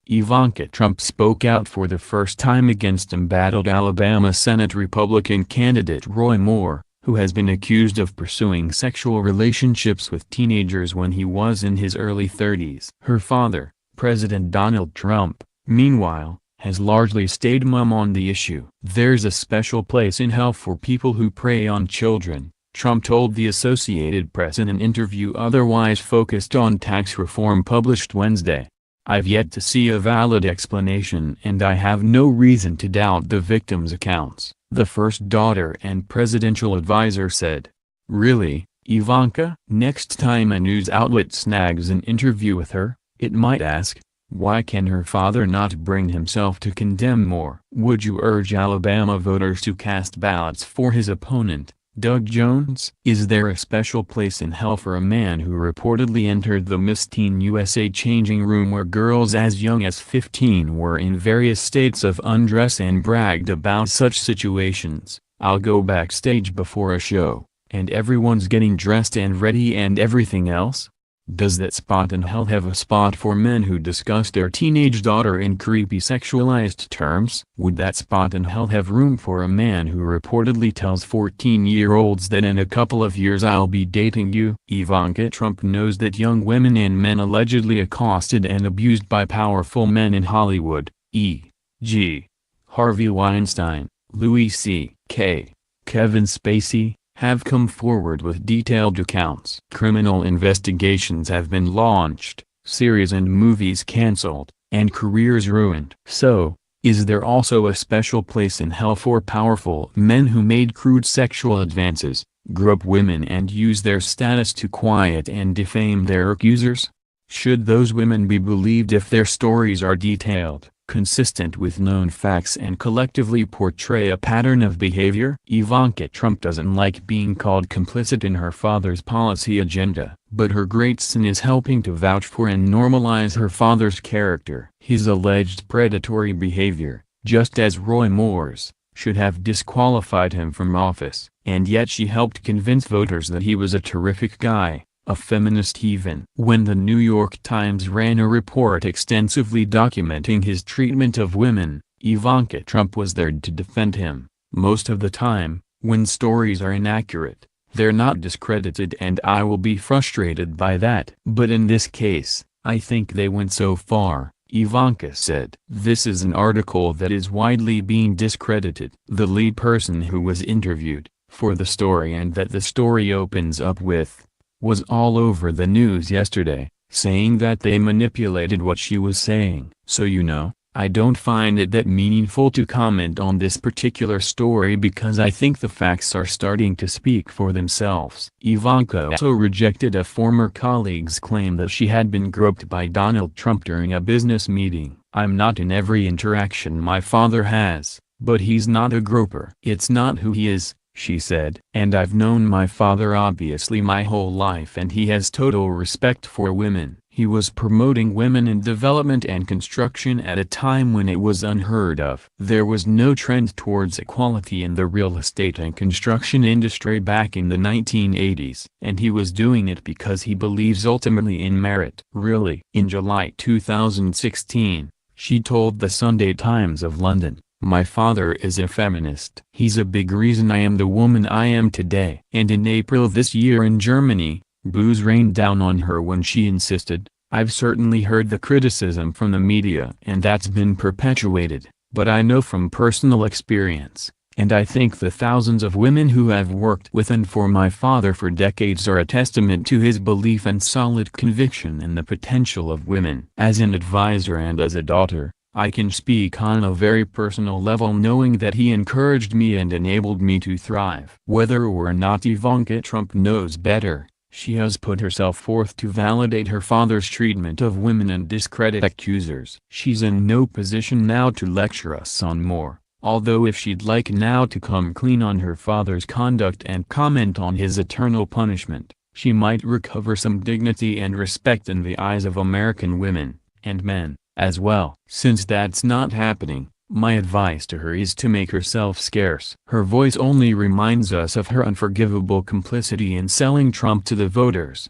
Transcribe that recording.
Ivanka Trump spoke out for the first time against embattled Alabama Senate Republican candidate Roy Moore, who has been accused of pursuing sexual relationships with teenagers when he was in his early 30s. Her father, President Donald Trump, meanwhile, has largely stayed mum on the issue. "There's a special place in hell for people who prey on children," Trump told the Associated Press in an interview otherwise focused on tax reform published Wednesday. "I've yet to see a valid explanation and I have no reason to doubt the victims' accounts," the first daughter and presidential advisor said. "Really, Ivanka?" Next time a news outlet snags an interview with her, it might ask, why can her father not bring himself to condemn Moore? Would you urge Alabama voters to cast ballots for his opponent, Doug Jones? Is there a special place in hell for a man who reportedly entered the Miss Teen USA changing room where girls as young as 15 were in various states of undress and bragged about such situations? "I'll go backstage before a show, and everyone's getting dressed and ready and everything else?" Does that spot in hell have a spot for men who discuss their teenage daughter in creepy sexualized terms? Would that spot in hell have room for a man who reportedly tells 14-year-olds that in a couple of years I'll be dating you? Ivanka Trump knows that young women and men allegedly accosted and abused by powerful men in Hollywood, e.g. Harvey Weinstein, Louis C.K., Kevin Spacey, have come forward with detailed accounts. Criminal investigations have been launched, series and movies cancelled, and careers ruined. So, is there also a special place in hell for powerful men who made crude sexual advances, grope women and use their status to quiet and defame their accusers? Should those women be believed if their stories are detailed, consistent with known facts and collectively portray a pattern of behavior? Ivanka Trump doesn't like being called complicit in her father's policy agenda, but her great sin is helping to vouch for and normalize her father's character. His alleged predatory behavior, just as Roy Moore's, should have disqualified him from office, and yet she helped convince voters that he was a terrific guy, a feminist even. When the New York Times ran a report extensively documenting his treatment of women, Ivanka Trump was there to defend him. Most of the time, when stories are inaccurate, they're not discredited and I will be frustrated by that. But in this case, I think they went so far, Ivanka said. This is an article that is widely being discredited. The lead person who was interviewed, for the story and that the story opens up with, was all over the news yesterday, saying that they manipulated what she was saying. So I don't find it that meaningful to comment on this particular story because I think the facts are starting to speak for themselves. Ivanka also rejected a former colleague's claim that she had been groped by Donald Trump during a business meeting. "I'm not in every interaction my father has, but he's not a groper. It's not who he is," she said. "And I've known my father obviously my whole life and he has total respect for women." He was promoting women in development and construction at a time when it was unheard of. There was no trend towards equality in the real estate and construction industry back in the 1980s. And he was doing it because he believes ultimately in merit. Really? In July 2016, she told the Sunday Times of London, "My father is a feminist. He's a big reason I am the woman I am today." And in April this year in Germany, boos rained down on her when she insisted, "I've certainly heard the criticism from the media and that's been perpetuated, but I know from personal experience, and I think the thousands of women who have worked with and for my father for decades are a testament to his belief and solid conviction in the potential of women." As an advisor and as a daughter, I can speak on a very personal level knowing that he encouraged me and enabled me to thrive. Whether or not Ivanka Trump knows better, she has put herself forth to validate her father's treatment of women and discredit accusers. She's in no position now to lecture us on Moore, although if she'd like now to come clean on her father's conduct and comment on his eternal punishment, she might recover some dignity and respect in the eyes of American women, and men, as well. Since that's not happening, my advice to her is to make herself scarce. Her voice only reminds us of her unforgivable complicity in selling Trump to the voters.